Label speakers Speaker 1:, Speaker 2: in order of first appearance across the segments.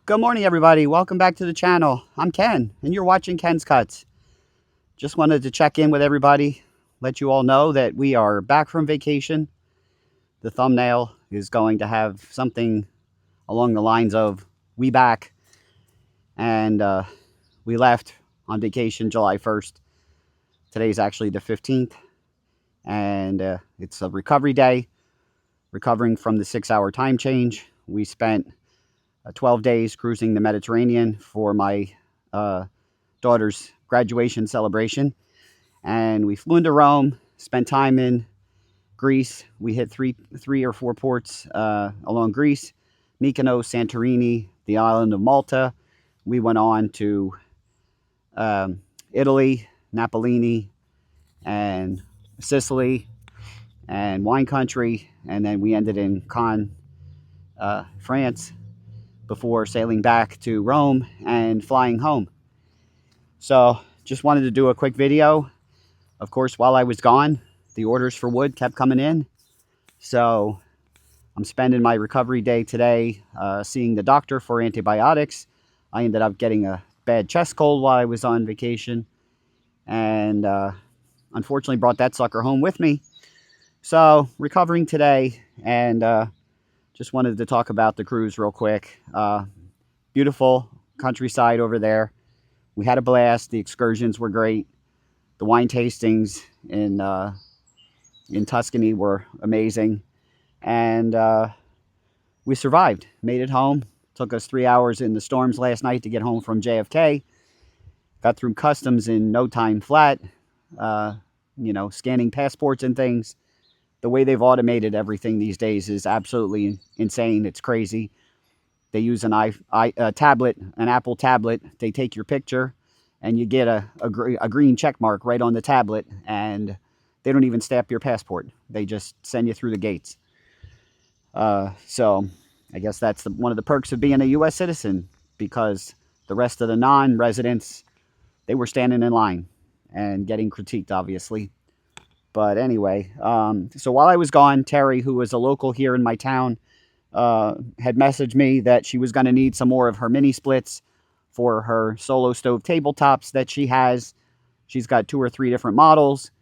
Speaker 1: Good morning, everybody. Welcome back to the channel. I'm Ken, and you're watching Ken's Cuts. Just wanted to check in with everybody, let you all know that we are back from vacation. The thumbnail is going to have something along the lines of "We back," and we left on vacation July 1st. Today's actually the 15th, and it's a recovery day, recovering from the 6-hour time change. We spent 12 days cruising the Mediterranean for my daughter's graduation celebration, and we flew into Rome, spent time in Greece. We hit three or four ports along Greece: Mykonos, Santorini, the island of Malta. We went on to Italy, Napolini, and Sicily, and wine country, and then we ended in Cannes, France, before sailing back to Rome and flying home. So just wanted to do a quick video. Of course, while I was gone, the orders for wood kept coming in. So I'm spending my recovery day today seeing the doctor for antibiotics. I ended up getting a bad chest cold while I was on vacation, and unfortunately brought that sucker home with me. So recovering today, and just wanted to talk about the cruise real quick. Beautiful countryside over there. We had a blast. The excursions were great. The wine tastings in Tuscany were amazing. And we survived. Made it home. Took us 3 hours in the storms last night to get home from JFK. Got through customs in no time flat. Scanning passports and things. The way they've automated everything these days is absolutely insane. It's crazy. They use a tablet, an Apple tablet. They take your picture, and you get a green check mark right on the tablet, and they don't even stamp your passport. They just send you through the gates. So I guess that's one of the perks of being a U.S. citizen, because the rest of the non-residents, they were standing in line and getting critiqued, obviously. But anyway, so while I was gone, Terry, who was a local here in my town, had messaged me that she was going to need some more of her mini splits for her SoloStove tabletops that she has. She's got 2 or 3 different models,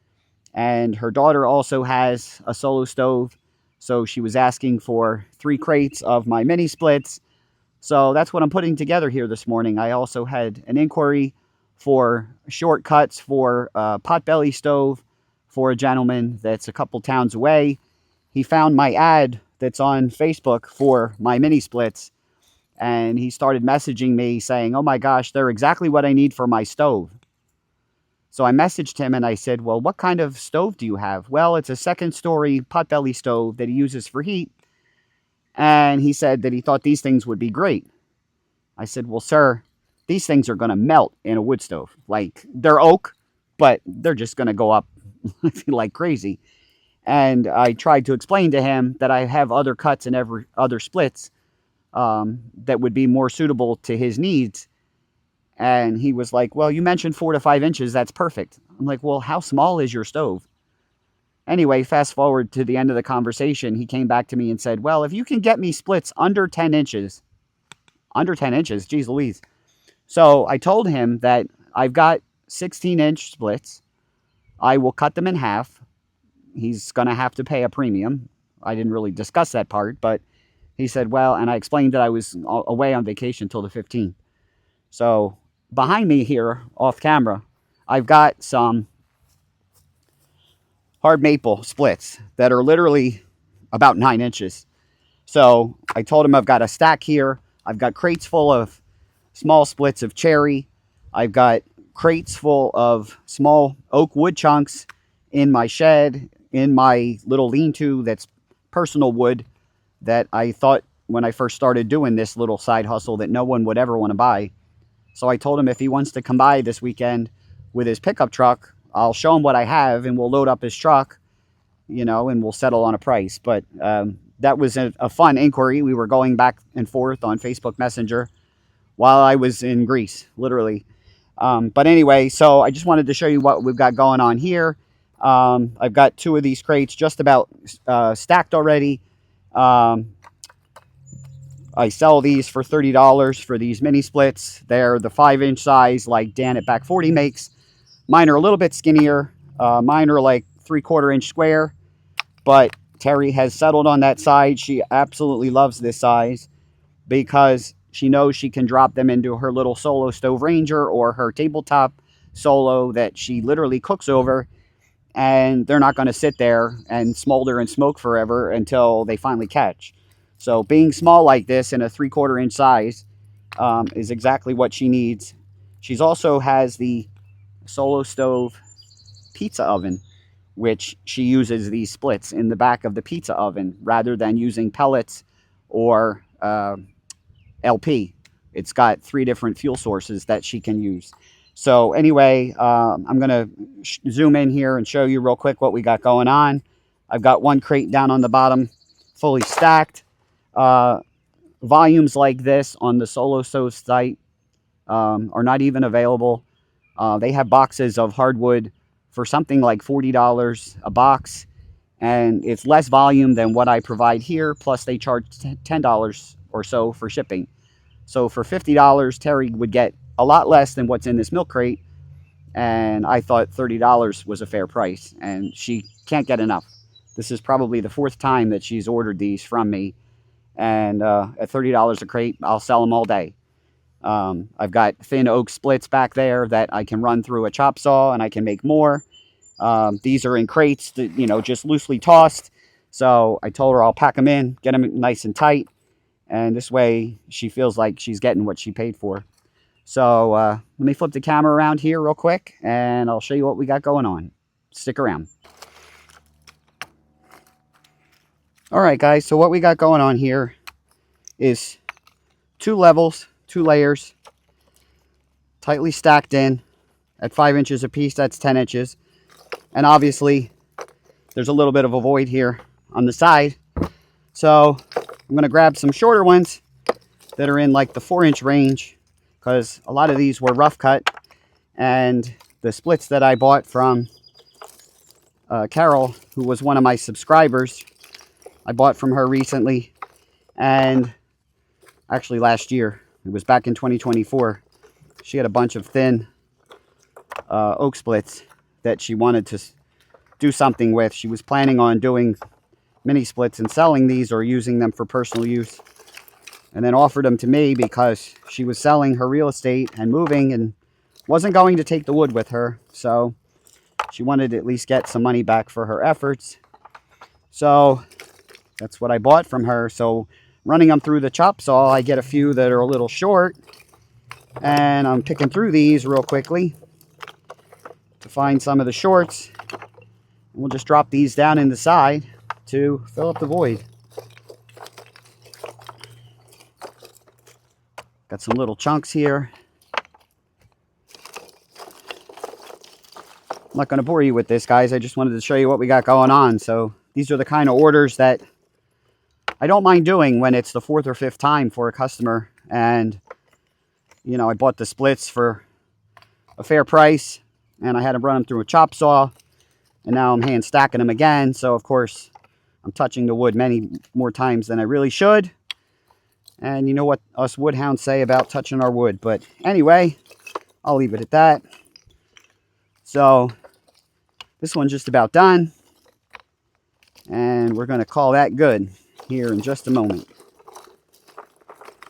Speaker 1: and her daughter also has a SoloStove. So she was asking for 3 crates of my mini splits. So that's what I'm putting together here this morning. I also had an inquiry for shortcuts for a potbelly stove for a gentleman that's a couple towns away. He found my ad that's on Facebook for my mini splits, and he started messaging me saying, "Oh my gosh, they're exactly what I need for my stove." So I messaged him and I said, "Well, what kind of stove do you have?" "Well, it's a 2nd-story potbelly stove that he uses for heat." And he said that he thought these things would be great. I said, "Well, sir, these things are going to melt in a wood stove. Like, they're oak, but they're just going to go up like crazy." And I tried to explain to him that I have other cuts and other splits that would be more suitable to his needs. And he was like, "Well, you mentioned 4 to 5 inches. That's perfect." I'm like, "Well, how small is your stove?" Anyway, fast forward to the end of the conversation, he came back to me and said, "Well, if you can get me splits under 10 inches, geez Louise." So I told him that I've got 16-inch splits. I will cut them in half. He's going to have to pay a premium. I didn't really discuss that part, but he said, well, and I explained that I was away on vacation till the 15th. So behind me here, off camera, I've got some hard maple splits that are literally about 9 inches. So I told him I've got a stack here. I've got crates full of small splits of cherry. I've got crates full of small oak wood chunks in my shed, in my little lean-to that's personal wood that I thought when I first started doing this little side hustle that no one would ever want to buy. So I told him if he wants to come by this weekend with his pickup truck, I'll show him what I have, and we'll load up his truck, and we'll settle on a price. But that was a fun inquiry. We were going back and forth on Facebook Messenger while I was in Greece, literally. But anyway, so I just wanted to show you what we've got going on here. I've got 2 of these crates just about stacked already. I sell these for $30 for these mini splits. They're the 5-inch size like Dan at Back 40 makes. Mine are a little bit skinnier. Mine are like 3/4 inch square, but Terry has settled on that size. She absolutely loves this size because she knows she can drop them into her little SoloStove Ranger or her tabletop Solo that she literally cooks over, and they're not going to sit there and smolder and smoke forever until they finally catch. So being small like this in a 3/4 inch size is exactly what she needs. She's also has the SoloStove pizza oven, which she uses these splits in the back of the pizza oven rather than using pellets or LP. It's got 3 different fuel sources that she can use. So anyway, I'm going to zoom in here and show you real quick what we got going on. I've got one crate down on the bottom fully stacked. Volumes like this on the SoloStove site are not even available. They have boxes of hardwood for something like $40 a box, and it's less volume than what I provide here, plus they charge $10 or so for shipping. So for $50, Terry would get a lot less than what's in this milk crate, and I thought $30 was a fair price, and she can't get enough. This is probably the 4th time that she's ordered these from me, and at $30 a crate, I'll sell them all day. I've got thin oak splits back there that I can run through a chop saw, and I can make more. These are in crates that, you know, just loosely tossed. So I told her I'll pack them in, get them nice and tight, and this way she feels like she's getting what she paid for. So let me flip the camera around here real quick, and I'll show you what we got going on. Stick around. All right, guys, so what we got going on here is 2 levels, 2 layers, tightly stacked in at 5 inches apiece. That's 10 inches. And obviously, there's a little bit of a void here on the side. So I'm going to grab some shorter ones that are in like the 4-inch range, because a lot of these were rough cut. And the splits that I bought from Carol, who was one of my subscribers, I bought from her recently, and actually last year. It was back in 2024. She had a bunch of thin oak splits that she wanted to do something with. She was planning on doing mini splits and selling these or using them for personal use, and then offered them to me because she was selling her real estate and moving and wasn't going to take the wood with her. So she wanted to at least get some money back for her efforts. So that's what I bought from her. So running them through the chop saw, I get a few that are a little short, and I'm picking through these real quickly to find some of the shorts. We'll just drop these down in the side to fill up the void. Got some little chunks here. I'm not going to bore you with this, guys. I just wanted to show you what we got going on. So these are the kind of orders that I don't mind doing when it's the 4th or 5th time for a customer. And, you know, I bought the splits for a fair price, and I had to run them through a chop saw, and now I'm hand stacking them again. So, of course, I'm touching the wood many more times than I really should. And you know what us woodhounds say about touching our wood. But anyway, I'll leave it at that. So this one's just about done, and we're going to call that good here in just a moment.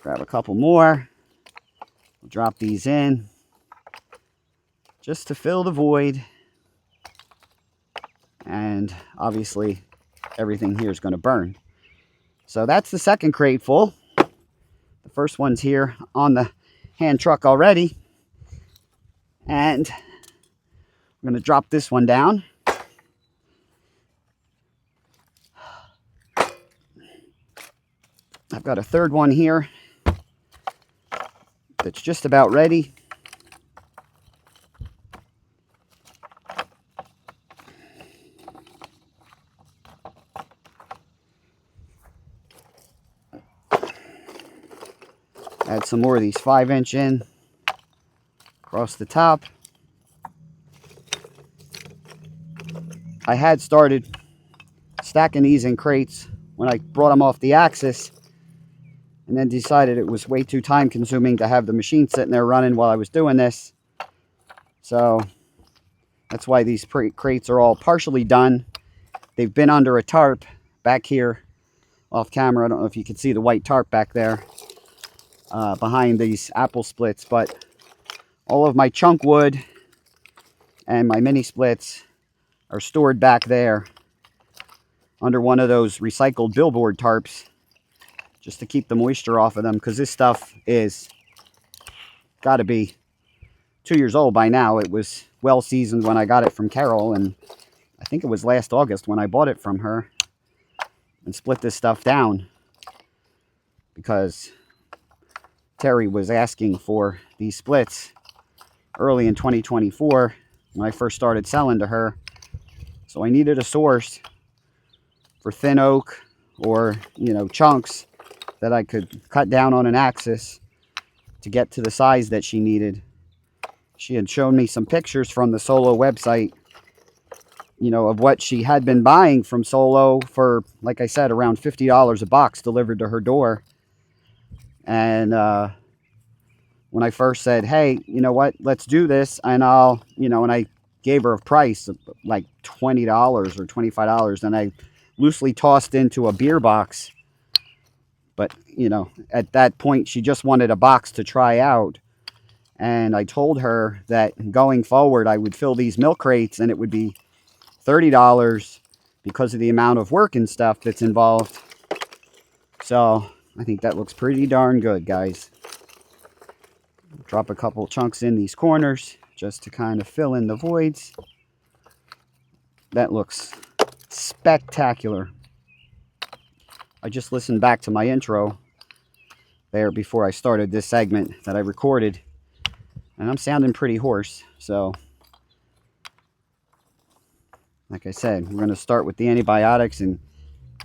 Speaker 1: Grab a couple more. We'll drop these in just to fill the void. And obviously everything here is going to burn. So that's the second crate full. The first one's here on the hand truck already. And I'm going to drop this one down. I've got a third one here that's just about ready. Add some more of these 5-inch in across the top. I had started stacking these in crates when I brought them off the AXIS, and then decided it was way too time consuming to have the machine sitting there running while I was doing this. So that's why these crates are all partially done. They've been under a tarp back here off camera. I don't know if you can see the white tarp back there behind these apple splits, but all of my chunk wood and my mini splits are stored back there under one of those recycled billboard tarps, just to keep the moisture off of them, because this stuff is got to be 2 years old by now. It was well seasoned when I got it from Carol, and I think it was last August when I bought it from her and split this stuff down, because Terry was asking for these splits early in 2024 when I first started selling to her. So I needed a source for thin oak, or, you know, chunks that I could cut down on an axis to get to the size that she needed. She had shown me some pictures from the Solo website, you know, of what she had been buying from Solo for, like I said, around $50 a box delivered to her door. And when I first said, hey, you know what, let's do this, and I'll, you know, and I gave her a price of like $20 or $25, and I loosely tossed into a beer box. But, you know, at that point, she just wanted a box to try out. And I told her that going forward, I would fill these milk crates and it would be $30 because of the amount of work and stuff that's involved. So I think that looks pretty darn good, guys. Drop a couple chunks in these corners just to kind of fill in the voids. That looks spectacular. I just listened back to my intro there before I started this segment that I recorded, and I'm sounding pretty hoarse. So like I said, we're going to start with the antibiotics and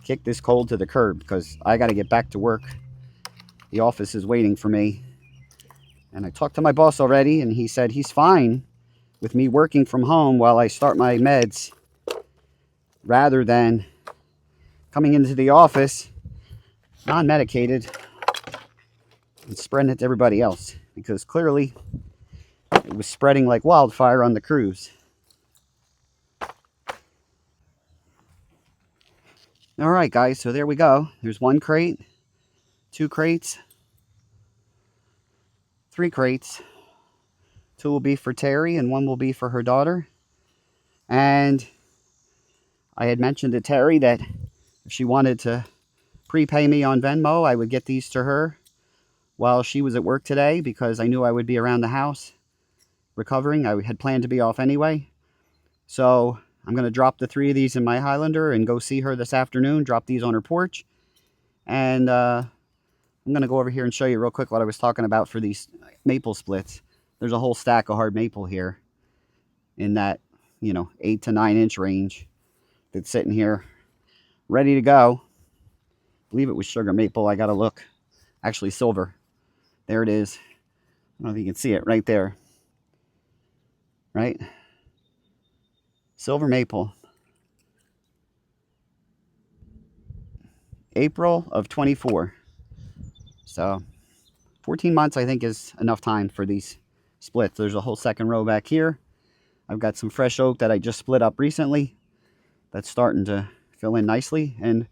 Speaker 1: kick this cold to the curb, because I got to get back to work. The office is waiting for me, and I talked to my boss already, and he said he's fine with me working from home while I start my meds, rather than coming into the office non-medicated and spreading it to everybody else, because clearly it was spreading like wildfire on the cruise. All right, guys, so there we go. There's 1 crate, 2 crates, 3 crates. 2 will be for Terry and 1 will be for her daughter. And I had mentioned to Terry that if she wanted to prepay me on Venmo, I would get these to her while she was at work today, because I knew I would be around the house recovering. I had planned to be off anyway. So I'm going to drop the 3 of these in my Highlander and go see her this afternoon, drop these on her porch. And I'm going to go over here and show you real quick what I was talking about for these maple splits. There's a whole stack of hard maple here in that, you know, 8 to 9 inch range that's sitting here ready to go. I believe it was sugar maple. I got to look. Actually, silver. There it is. I don't know if you can see it right there. Right? Silver maple. April of 24. So 14 months I think is enough time for these splits. There's a whole second row back here. I've got some fresh oak that I just split up recently that's starting to fill in nicely. And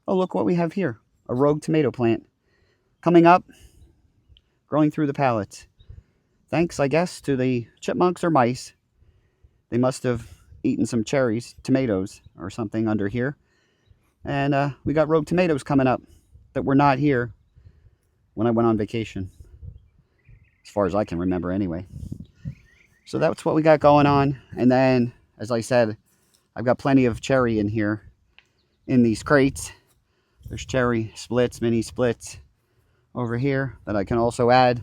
Speaker 1: oh, look what we have here. A rogue tomato plant coming up, growing through the pallets. Thanks, I guess, to the chipmunks or mice. They must have eaten some cherries, tomatoes, or something under here. And we got rogue tomatoes coming up that were not here when I went on vacation, as far as I can remember anyway. So that's what we got going on. And then, as I said, I've got plenty of cherry in here in these crates. There's cherry splits, mini splits over here that I can also add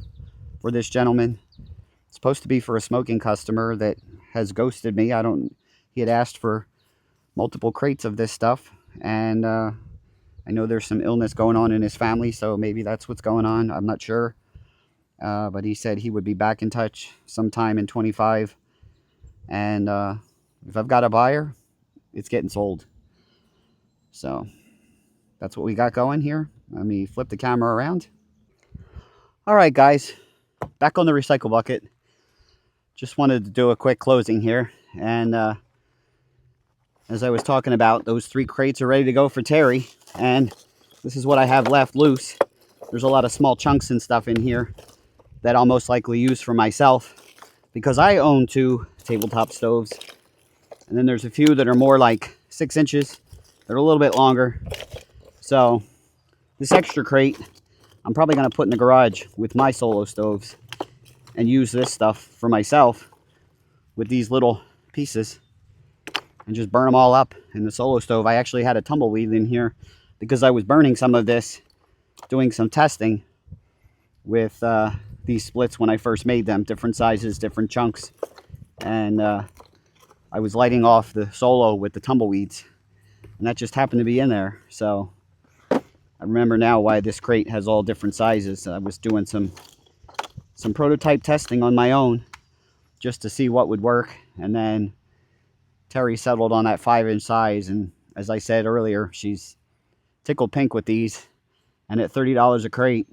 Speaker 1: for this gentleman. It's supposed to be for a smoking customer that has ghosted me. He had asked for multiple crates of this stuff, and I know there's some illness going on in his family, so maybe that's what's going on. I'm not sure. But he said he would be back in touch sometime in 25. And if I've got a buyer, it's getting sold. So that's what we got going here. Let me flip the camera around. All right, guys, back on the recycle bucket. Just wanted to do a quick closing here. And as I was talking about, those 3 crates are ready to go for Terry. And this is what I have left loose. There's a lot of small chunks and stuff in here that I'll most likely use for myself, because I own 2 tabletop stoves. And then there's a few that are more like 6 inches. They're a little bit longer. So this extra crate, I'm probably going to put in the garage with my SoloStoves and use this stuff for myself with these little pieces and just burn them all up in the SoloStove. I actually had a tumbleweed in here because I was burning some of this, doing some testing with these splits when I first made them, different sizes, different chunks. And I was lighting off the Solo with the tumbleweeds, and that just happened to be in there. So I remember now why this crate has all different sizes. I was doing some prototype testing on my own just to see what would work, and then Terry settled on that 5-inch size, and as I said earlier, she's tickled pink with these. And at $30 a crate,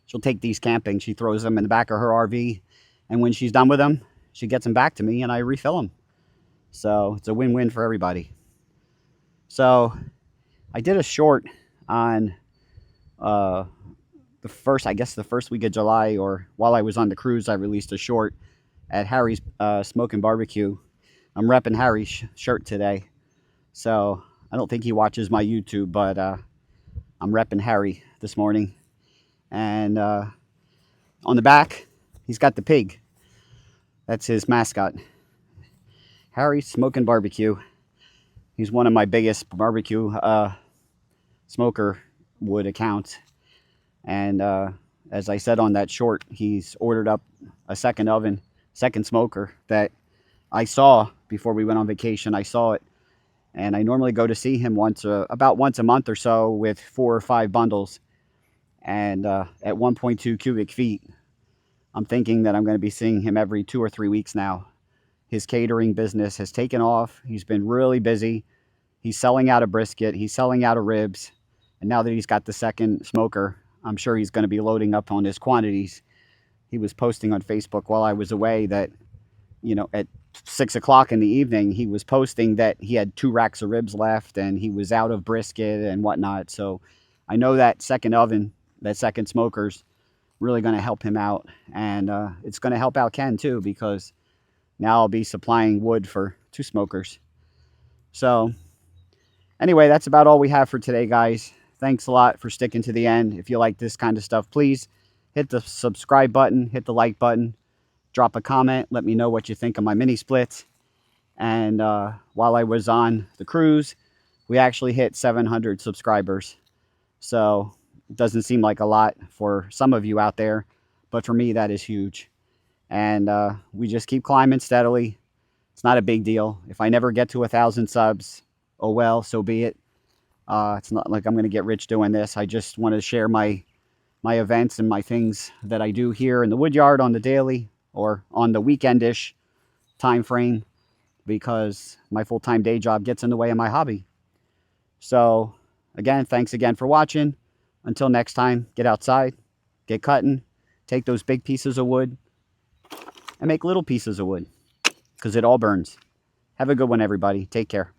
Speaker 1: she'll take these camping. She throws them in the back of her RV, and when she's done with them, she gets them back to me and I refill them. So it's a win-win for everybody. So I did a short on the first week of July, or while I was on the cruise, I released a short at Harry's Smoking Barbecue. I'm repping Harry's shirt today. So I don't think he watches my YouTube, but I'm repping Harry this morning. And on the back, he's got the pig. That's his mascot. Harry's Smoking Barbecue. He's one of my biggest barbecue smoker wood accounts. And as I said on that short, he's ordered up a second oven, second smoker that I saw before we went on vacation. I saw it. And I normally go to see him about once a month or so with 4 or 5 bundles. And at 1.2 cubic feet, I'm thinking that I'm going to be seeing him every 2 or 3 weeks now. His catering business has taken off. He's been really busy. He's selling out of brisket. He's selling out of ribs. And now that he's got the second smoker, I'm sure he's going to be loading up on his quantities. He was posting on Facebook while I was away that, at 6 o'clock in the evening, he was posting that he had 2 racks of ribs left and he was out of brisket and whatnot. So I know that second oven, that second smoker's really going to help him out. And it's going to help out Ken too, because now I'll be supplying wood for 2 smokers. So anyway, that's about all we have for today, guys. Thanks a lot for sticking to the end. If you like this kind of stuff, please hit the subscribe button, hit the like button, drop a comment, let me know what you think of my mini splits. And while I was on the cruise, we actually hit 700 subscribers. So it doesn't seem like a lot for some of you out there, but for me, that is huge. And we just keep climbing steadily. It's not a big deal. If I never get to 1,000 subs, oh well, so be it. It's not like I'm going to get rich doing this. I just want to share my events and my things that I do here in the woodyard on the daily or on the weekendish time frame, because my full-time day job gets in the way of my hobby. So again, thanks again for watching. Until next time, get outside, get cutting, take those big pieces of wood and make little pieces of wood, because it all burns. Have a good one, everybody. Take care.